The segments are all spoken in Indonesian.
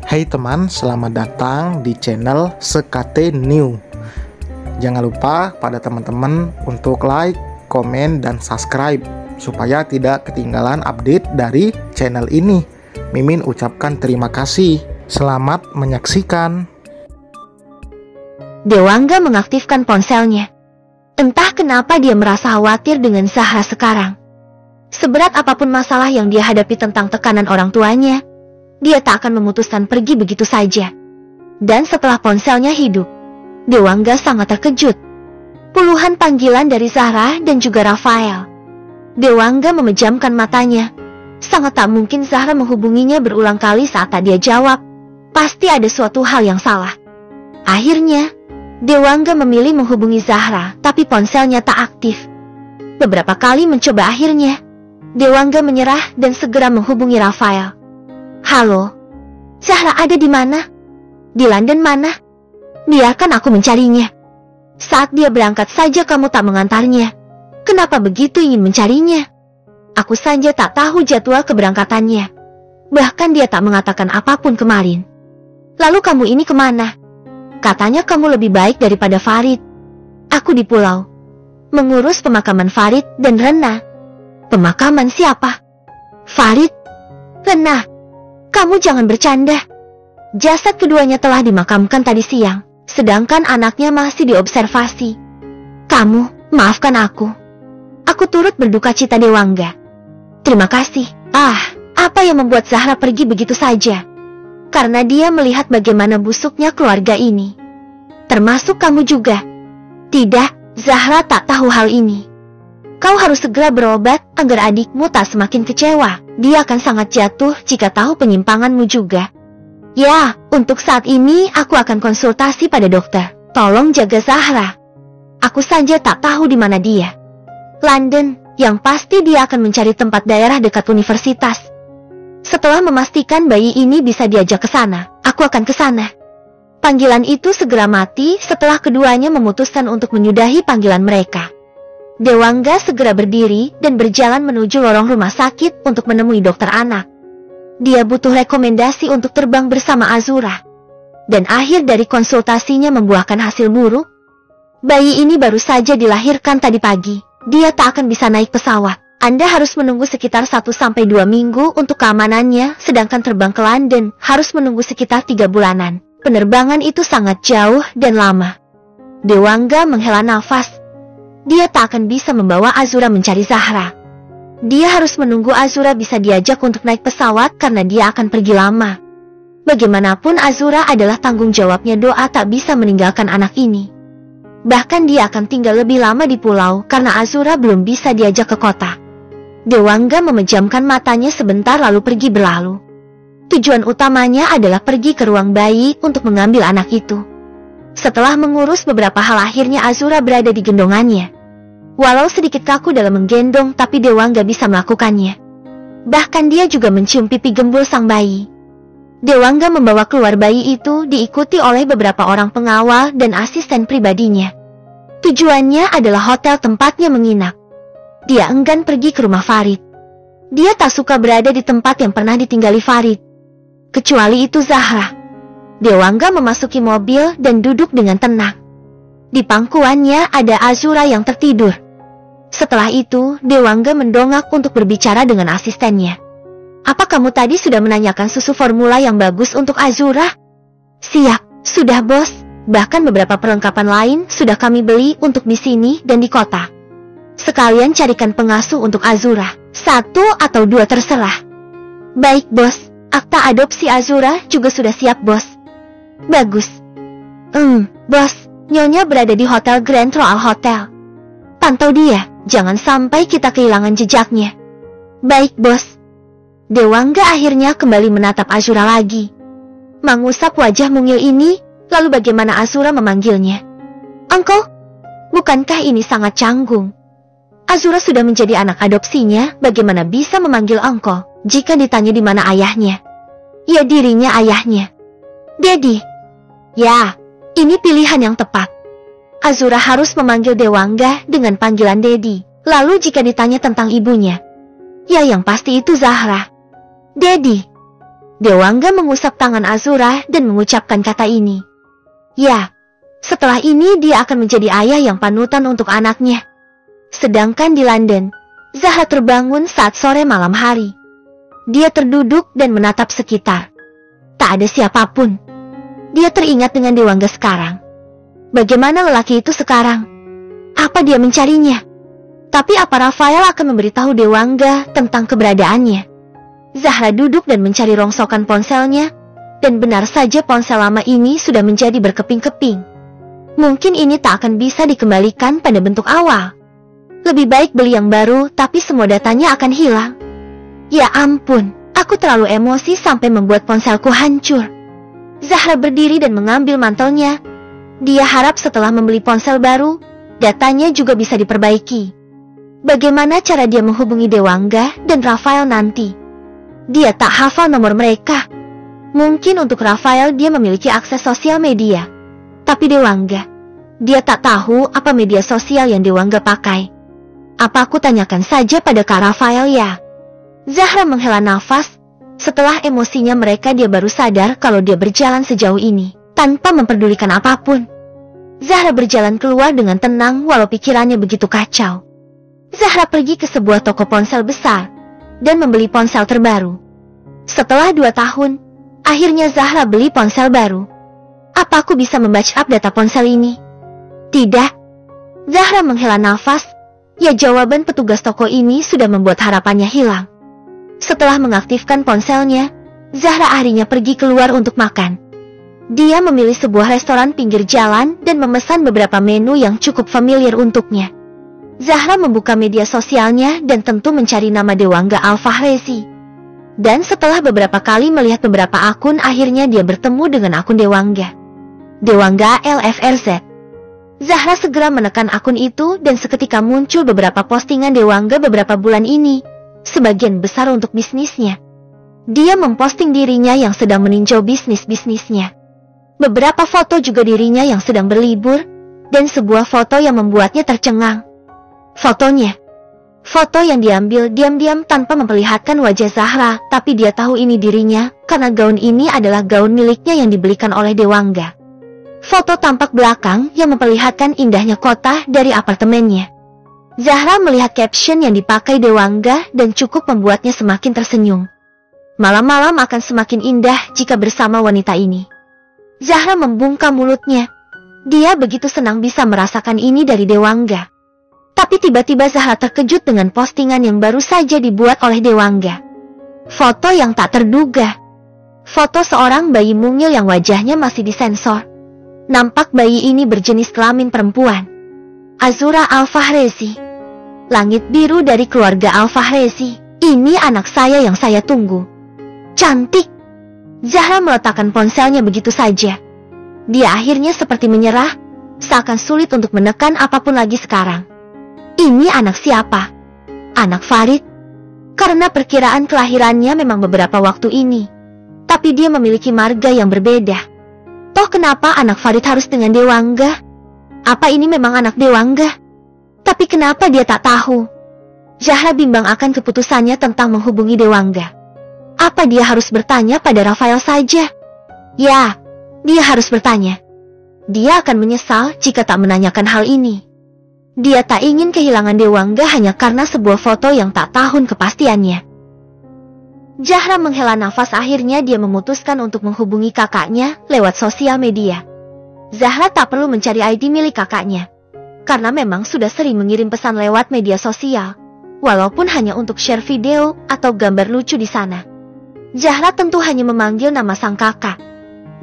Hai teman, selamat datang di channel SKT New. Jangan lupa pada teman-teman untuk like, komen, dan subscribe supaya tidak ketinggalan update dari channel ini. Mimin ucapkan terima kasih. Selamat menyaksikan. Dewangga mengaktifkan ponselnya. Entah kenapa dia merasa khawatir dengan Zahra sekarang. Seberat apapun masalah yang dia hadapi tentang tekanan orang tuanya, dia tak akan memutuskan pergi begitu saja. Dan setelah ponselnya hidup, Dewangga sangat terkejut. Puluhan panggilan dari Zahra dan juga Rafael. Dewangga memejamkan matanya. Sangat tak mungkin Zahra menghubunginya berulang kali saat tak dia jawab. Pasti ada suatu hal yang salah. Akhirnya, Dewangga memilih menghubungi Zahra, tapi ponselnya tak aktif. Beberapa kali mencoba akhirnya, Dewangga menyerah dan segera menghubungi Rafael. Halo, Zahra ada di mana? Di London mana? Biarkan aku mencarinya. Saat dia berangkat saja kamu tak mengantarnya. Kenapa begitu ingin mencarinya? Aku saja tak tahu jadwal keberangkatannya. Bahkan dia tak mengatakan apapun kemarin. Lalu kamu ini kemana? Katanya kamu lebih baik daripada Farid. Aku di pulau, mengurus pemakaman Farid dan Rena. Pemakaman siapa? Farid? Rena? Kamu jangan bercanda. Jasad keduanya telah dimakamkan tadi siang, sedangkan anaknya masih diobservasi. Kamu, maafkan aku. Aku turut berduka cita Dewangga. Terima kasih. Apa yang membuat Zahra pergi begitu saja? Karena dia melihat bagaimana busuknya keluarga ini. Termasuk kamu juga. Tidak, Zahra tak tahu hal ini. Kau harus segera berobat agar adikmu tak semakin kecewa. Dia akan sangat jatuh jika tahu penyimpanganmu juga. Ya, untuk saat ini aku akan konsultasi pada dokter. Tolong jaga Zahra. Aku saja tak tahu di mana dia. London, yang pasti dia akan mencari tempat daerah dekat universitas. Setelah memastikan bayi ini bisa diajak ke sana, aku akan ke sana. Panggilan itu segera mati setelah keduanya memutuskan untuk menyudahi panggilan mereka. Dewangga segera berdiri dan berjalan menuju lorong rumah sakit untuk menemui dokter anak. Dia butuh rekomendasi untuk terbang bersama Azura. Dan akhir dari konsultasinya membuahkan hasil buruk. Bayi ini baru saja dilahirkan tadi pagi. Dia tak akan bisa naik pesawat. Anda harus menunggu sekitar 1-2 minggu untuk keamanannya, sedangkan terbang ke London harus menunggu sekitar 3 bulanan. Penerbangan itu sangat jauh dan lama. Dewangga menghela nafas. Dia tak akan bisa membawa Azura mencari Zahra. Dia harus menunggu Azura bisa diajak untuk naik pesawat karena dia akan pergi lama. Bagaimanapun Azura adalah tanggung jawabnya, doa tak bisa meninggalkan anak ini. Bahkan dia akan tinggal lebih lama di pulau karena Azura belum bisa diajak ke kota. Dewangga memejamkan matanya sebentar lalu pergi berlalu. Tujuan utamanya adalah pergi ke ruang bayi untuk mengambil anak itu. Setelah mengurus beberapa hal akhirnya Azura berada di gendongannya. Walau sedikit kaku dalam menggendong tapi Dewangga bisa melakukannya. Bahkan dia juga mencium pipi gembul sang bayi. Dewangga membawa keluar bayi itu diikuti oleh beberapa orang pengawal dan asisten pribadinya. Tujuannya adalah hotel tempatnya menginap. Dia enggan pergi ke rumah Farid. Dia tak suka berada di tempat yang pernah ditinggali Farid. Kecuali itu Zahra. Dewangga memasuki mobil dan duduk dengan tenang. Di pangkuannya ada Azura yang tertidur. Setelah itu, Dewangga mendongak untuk berbicara dengan asistennya. Apa kamu tadi sudah menanyakan susu formula yang bagus untuk Azura? Siap, sudah bos. Bahkan beberapa perlengkapan lain sudah kami beli untuk di sini dan di kota. Sekalian carikan pengasuh untuk Azura. 1 atau 2 terserah. Baik bos, akta adopsi Azura juga sudah siap bos. Bagus. Bos, Nyonya berada di Hotel Grand Royal Hotel. Pantau dia, jangan sampai kita kehilangan jejaknya. Baik bos. Dewangga akhirnya kembali menatap Azura lagi. Mengusap wajah mungil ini, lalu bagaimana Azura memanggilnya? Engkau? Bukankah ini sangat canggung? Azura sudah menjadi anak adopsinya, bagaimana bisa memanggil engkau jika ditanya di mana ayahnya? Ya dirinya ayahnya. Daddy. Ya, ini pilihan yang tepat. Azura harus memanggil Dewangga dengan panggilan Daddy. Lalu jika ditanya tentang ibunya, ya yang pasti itu Zahra. Daddy. Dewangga mengusap tangan Azura dan mengucapkan kata ini. Ya, setelah ini dia akan menjadi ayah yang panutan untuk anaknya. Sedangkan di London, Zahra terbangun saat sore malam hari. Dia terduduk dan menatap sekitar. Tak ada siapapun. Dia teringat dengan Dewangga sekarang. Bagaimana lelaki itu sekarang? Apa dia mencarinya? Tapi apa Rafael akan memberitahu Dewangga tentang keberadaannya? Zahra duduk dan mencari rongsokan ponselnya, dan benar saja ponsel lama ini sudah menjadi berkeping-keping. Mungkin ini tak akan bisa dikembalikan pada bentuk awal. Lebih baik beli yang baru, tapi semua datanya akan hilang. Ya ampun, aku terlalu emosi sampai membuat ponselku hancur. Zahra berdiri dan mengambil mantelnya. Dia harap setelah membeli ponsel baru, datanya juga bisa diperbaiki. Bagaimana cara dia menghubungi Dewangga dan Rafael nanti? Dia tak hafal nomor mereka. Mungkin untuk Rafael dia memiliki akses sosial media. Tapi Dewangga, dia tak tahu apa media sosial yang Dewangga pakai. Apa aku tanyakan saja pada Kak Rafael ya? Zahra menghela nafas. Setelah emosinya mereka dia baru sadar kalau dia berjalan sejauh ini, tanpa memperdulikan apapun. Zahra berjalan keluar dengan tenang walau pikirannya begitu kacau. Zahra pergi ke sebuah toko ponsel besar dan membeli ponsel terbaru. Setelah 2 tahun, akhirnya Zahra beli ponsel baru. Apa aku bisa membackup data ponsel ini? Tidak. Zahra menghela nafas. Ya, jawaban petugas toko ini sudah membuat harapannya hilang. Setelah mengaktifkan ponselnya, Zahra akhirnya pergi keluar untuk makan. Dia memilih sebuah restoran pinggir jalan dan memesan beberapa menu yang cukup familiar untuknya. Zahra membuka media sosialnya dan tentu mencari nama Dewangga Al-Fahrezi. Dan setelah beberapa kali melihat beberapa akun, akhirnya dia bertemu dengan akun Dewangga. Dewangga LFRZ. Zahra segera menekan akun itu dan seketika muncul beberapa postingan Dewangga beberapa bulan ini, sebagian besar untuk bisnisnya. Dia memposting dirinya yang sedang meninjau bisnisnya. Beberapa foto juga dirinya yang sedang berlibur, dan sebuah foto yang membuatnya tercengang. Foto yang diambil diam-diam tanpa memperlihatkan wajah Zahra, tapi dia tahu ini dirinya, karena gaun ini adalah gaun miliknya yang dibelikan oleh Dewangga. Foto tampak belakang yang memperlihatkan indahnya kota dari apartemennya. Zahra melihat caption yang dipakai Dewangga dan cukup membuatnya semakin tersenyum. Malam-malam akan semakin indah jika bersama wanita ini. Zahra membungkam mulutnya. Dia begitu senang bisa merasakan ini dari Dewangga. Tapi tiba-tiba Zahra terkejut dengan postingan yang baru saja dibuat oleh Dewangga. Foto yang tak terduga. Foto seorang bayi mungil yang wajahnya masih disensor. Nampak bayi ini berjenis kelamin perempuan. Azura Al-Fahrezi. Langit biru dari keluarga Al-Fahrezi. Ini anak saya yang saya tunggu. Cantik. Zahra meletakkan ponselnya begitu saja. Dia akhirnya seperti menyerah, seakan sulit untuk menekan apapun lagi sekarang. Ini anak siapa? Anak Farid? Karena perkiraan kelahirannya memang beberapa waktu ini. Tapi dia memiliki marga yang berbeda. Toh kenapa anak Farid harus dengan Dewangga? Apa ini memang anak Dewangga? Tapi kenapa dia tak tahu? Zahra bimbang akan keputusannya tentang menghubungi Dewangga. Apa dia harus bertanya pada Rafael saja? Ya, dia harus bertanya. Dia akan menyesal jika tak menanyakan hal ini. Dia tak ingin kehilangan Dewangga hanya karena sebuah foto yang tak tahu kepastiannya. Zahra menghela nafas, akhirnya dia memutuskan untuk menghubungi kakaknya lewat sosial media. Zahra tak perlu mencari ID milik kakaknya, karena memang sudah sering mengirim pesan lewat media sosial, walaupun hanya untuk share video atau gambar lucu di sana. Zahra tentu hanya memanggil nama sang kakak,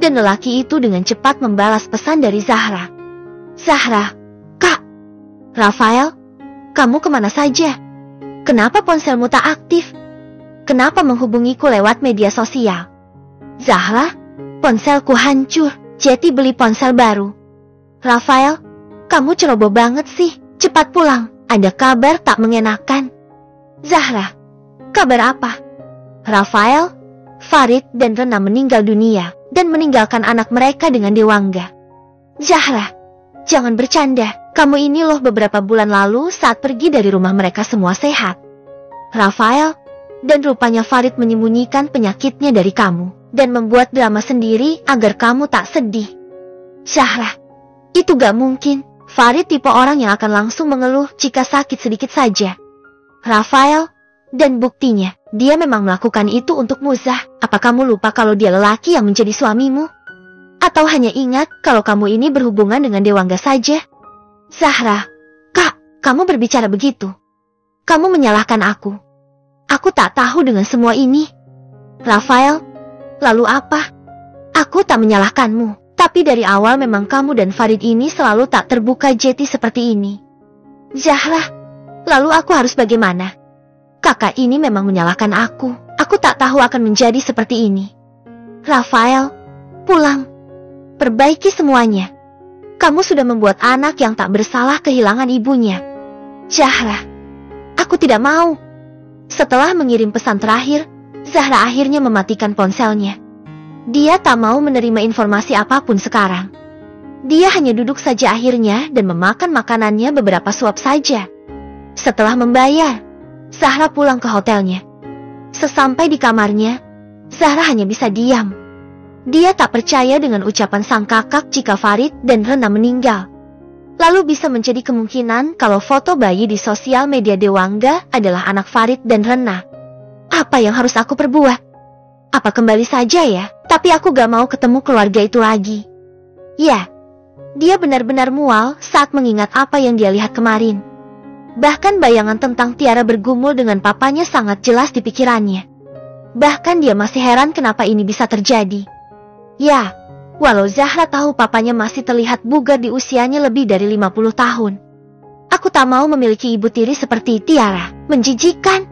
dan lelaki itu dengan cepat membalas pesan dari Zahra. Zahra, Kak. Rafael, kamu kemana saja? Kenapa ponselmu tak aktif? Kenapa menghubungiku lewat media sosial? Zahra, ponselku hancur, jadi beli ponsel baru. Rafael, kamu ceroboh banget sih, cepat pulang, ada kabar tak mengenakan. Zahra, kabar apa? Rafael, Farid dan Rena meninggal dunia, dan meninggalkan anak mereka dengan Dewangga. Zahra, jangan bercanda. Kamu ini loh beberapa bulan lalu saat pergi dari rumah mereka semua sehat. Rafael, Dan rupanya Farid menyembunyikan penyakitnya dari kamu dan membuat drama sendiri agar kamu tak sedih. Zahra, itu gak mungkin. Farid tipe orang yang akan langsung mengeluh jika sakit sedikit saja. Rafael, dan buktinya, dia memang melakukan itu untuk Muzah. Apa kamu lupa kalau dia lelaki yang menjadi suamimu? Atau hanya ingat kalau kamu ini berhubungan dengan Dewangga saja? Zahra, Kak, kamu berbicara begitu. Kamu menyalahkan aku. Aku tak tahu dengan semua ini. Rafael, lalu apa? Aku tak menyalahkanmu, tapi dari awal memang kamu dan Farid ini selalu tak terbuka jeti seperti ini. Zahra, lalu aku harus bagaimana? Kakak ini memang menyalahkan aku. Aku tak tahu akan menjadi seperti ini. Rafael, pulang. Perbaiki semuanya. Kamu sudah membuat anak yang tak bersalah kehilangan ibunya. Zahra, aku tidak mau. Setelah mengirim pesan terakhir, Zahra akhirnya mematikan ponselnya. Dia tak mau menerima informasi apapun sekarang. Dia hanya duduk saja akhirnya dan memakan makanannya beberapa suap saja. Setelah membayar, Zahra pulang ke hotelnya. Sesampai di kamarnya, Zahra hanya bisa diam. Dia tak percaya dengan ucapan sang kakak jika Farid dan Rena meninggal. Lalu bisa menjadi kemungkinan kalau foto bayi di sosial media Dewangga adalah anak Farid dan Rena. Apa yang harus aku perbuat? Apa kembali saja ya? Tapi aku gak mau ketemu keluarga itu lagi. Ya, dia benar-benar mual saat mengingat apa yang dia lihat kemarin. Bahkan bayangan tentang Tiara bergumul dengan papanya sangat jelas di pikirannya. Bahkan dia masih heran kenapa ini bisa terjadi. Ya, walau Zahra tahu papanya masih terlihat bugar di usianya lebih dari 50 tahun. Aku tak mau memiliki ibu tiri seperti Tiara. Menjijikan.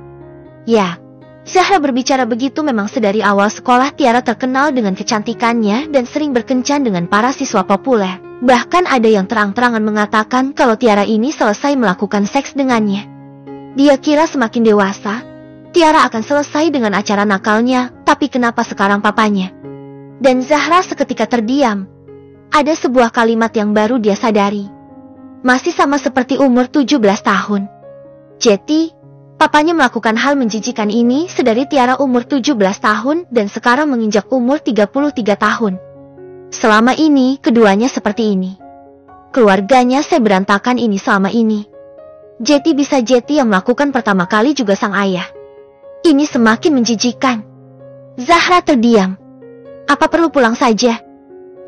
Ya, Zahra berbicara begitu memang sedari awal sekolah Tiara terkenal dengan kecantikannya dan sering berkencan dengan para siswa populer. Bahkan ada yang terang-terangan mengatakan kalau Tiara ini selesai melakukan seks dengannya. Dia kira semakin dewasa, Tiara akan selesai dengan acara nakalnya, tapi kenapa sekarang papanya? Dan Zahra seketika terdiam. Ada sebuah kalimat yang baru dia sadari. Masih sama seperti umur 17 tahun. Jadi, papanya melakukan hal menjijikan ini sedari Tiara umur 17 tahun dan sekarang menginjak umur 33 tahun. Selama ini, keduanya seperti ini. Keluarganya berantakan ini selama ini. Jeti bisa Jeti yang melakukan pertama kali juga sang ayah. Ini semakin menjijikan. Zahra terdiam. Apa perlu pulang saja?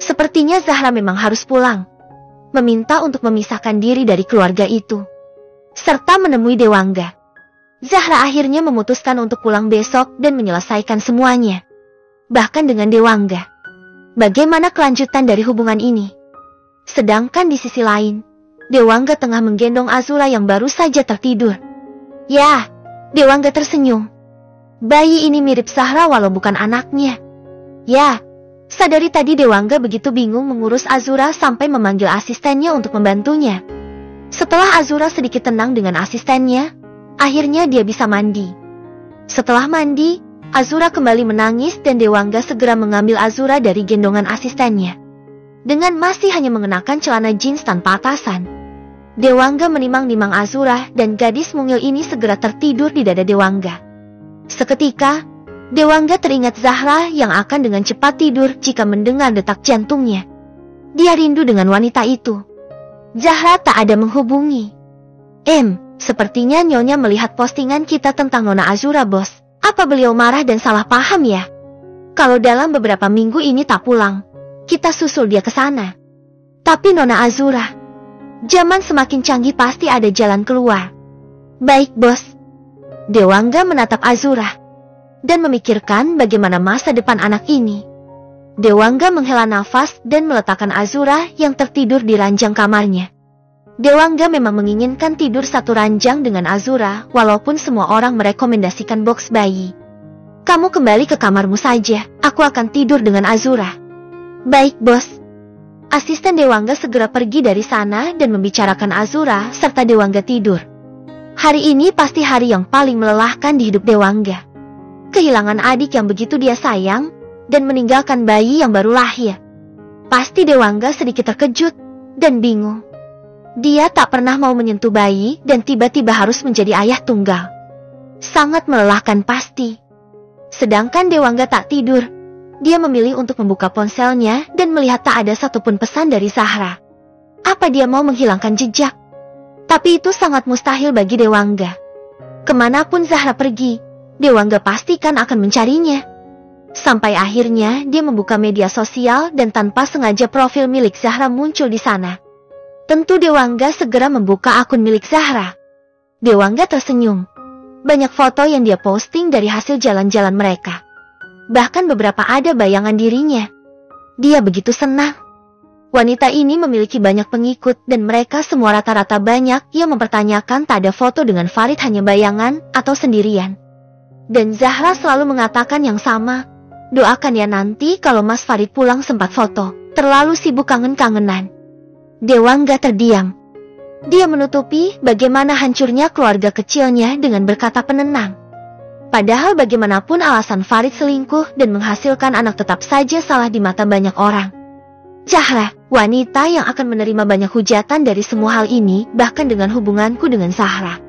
Sepertinya Zahra memang harus pulang. Meminta untuk memisahkan diri dari keluarga itu. Serta menemui Dewangga. Zahra akhirnya memutuskan untuk pulang besok dan menyelesaikan semuanya. Bahkan dengan Dewangga. Bagaimana kelanjutan dari hubungan ini? Sedangkan di sisi lain, Dewangga tengah menggendong Azura yang baru saja tertidur. Ya, Dewangga tersenyum. Bayi ini mirip Zahra walau bukan anaknya. Ya, sadari tadi Dewangga begitu bingung mengurus Azura sampai memanggil asistennya untuk membantunya. Setelah Azura sedikit tenang dengan asistennya, akhirnya dia bisa mandi. Setelah mandi, Azura kembali menangis dan Dewangga segera mengambil Azura dari gendongan asistennya. Dengan masih hanya mengenakan celana jeans tanpa atasan, Dewangga menimang-nimang Azura dan gadis mungil ini segera tertidur di dada Dewangga. Seketika, Dewangga teringat Zahra yang akan dengan cepat tidur jika mendengar detak jantungnya. Dia rindu dengan wanita itu. Zahra tak ada menghubungi. Sepertinya Nyonya melihat postingan kita tentang Nona Azura, bos. Apa beliau marah dan salah paham ya? Kalau dalam beberapa minggu ini tak pulang, kita susul dia ke sana. Tapi Nona Azura, zaman semakin canggih pasti ada jalan keluar. Baik, bos. Dewangga menatap Azura dan memikirkan bagaimana masa depan anak ini. Dewangga menghela nafas dan meletakkan Azura yang tertidur di ranjang kamarnya. Dewangga memang menginginkan tidur satu ranjang dengan Azura, walaupun semua orang merekomendasikan box bayi. Kamu kembali ke kamarmu saja, aku akan tidur dengan Azura. Baik, bos. Asisten Dewangga segera pergi dari sana dan membicarakan Azura serta Dewangga tidur. Hari ini pasti hari yang paling melelahkan di hidup Dewangga. Kehilangan adik yang begitu dia sayang, dan meninggalkan bayi yang baru lahir. Pasti Dewangga sedikit terkejut, dan bingung. Dia tak pernah mau menyentuh bayi, dan tiba-tiba harus menjadi ayah tunggal. Sangat melelahkan pasti. Sedangkan Dewangga tak tidur. Dia memilih untuk membuka ponselnya dan melihat tak ada satupun pesan dari Zahra. Apa dia mau menghilangkan jejak? Tapi itu sangat mustahil bagi Dewangga. Kemanapun Zahra pergi, Dewangga pastikan akan mencarinya. Sampai akhirnya dia membuka media sosial dan tanpa sengaja profil milik Zahra muncul di sana. Tentu Dewangga segera membuka akun milik Zahra. Dewangga tersenyum. Banyak foto yang dia posting dari hasil jalan-jalan mereka. Bahkan beberapa ada bayangan dirinya. Dia begitu senang. Wanita ini memiliki banyak pengikut dan mereka semua rata-rata banyak yang mempertanyakan tak ada foto dengan Farid hanya bayangan atau sendirian. Dan Zahra selalu mengatakan yang sama. Doakan ya nanti kalau Mas Farid pulang sempat foto. Terlalu sibuk kangen-kangenan. Dewangga terdiam. Dia menutupi bagaimana hancurnya keluarga kecilnya dengan berkata penenang. Padahal bagaimanapun alasan Farid selingkuh dan menghasilkan anak tetap saja salah di mata banyak orang. Zahra, wanita yang akan menerima banyak hujatan dari semua hal ini, bahkan dengan hubunganku dengan Zahra.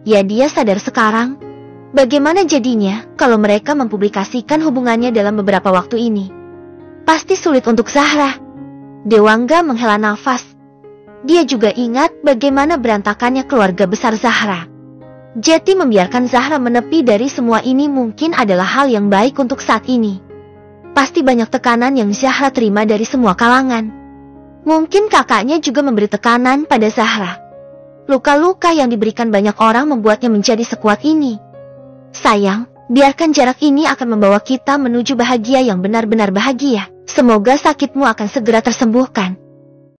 Ya dia sadar sekarang. Bagaimana jadinya kalau mereka mempublikasikan hubungannya dalam beberapa waktu ini? Pasti sulit untuk Zahra. Dewangga menghela nafas. Dia juga ingat bagaimana berantakannya keluarga besar Zahra. Jadi membiarkan Zahra menepi dari semua ini mungkin adalah hal yang baik untuk saat ini. Pasti banyak tekanan yang Zahra terima dari semua kalangan. Mungkin kakaknya juga memberi tekanan pada Zahra. Luka-luka yang diberikan banyak orang membuatnya menjadi sekuat ini. Sayang, biarkan jarak ini akan membawa kita menuju bahagia yang benar-benar bahagia. Semoga sakitmu akan segera tersembuhkan.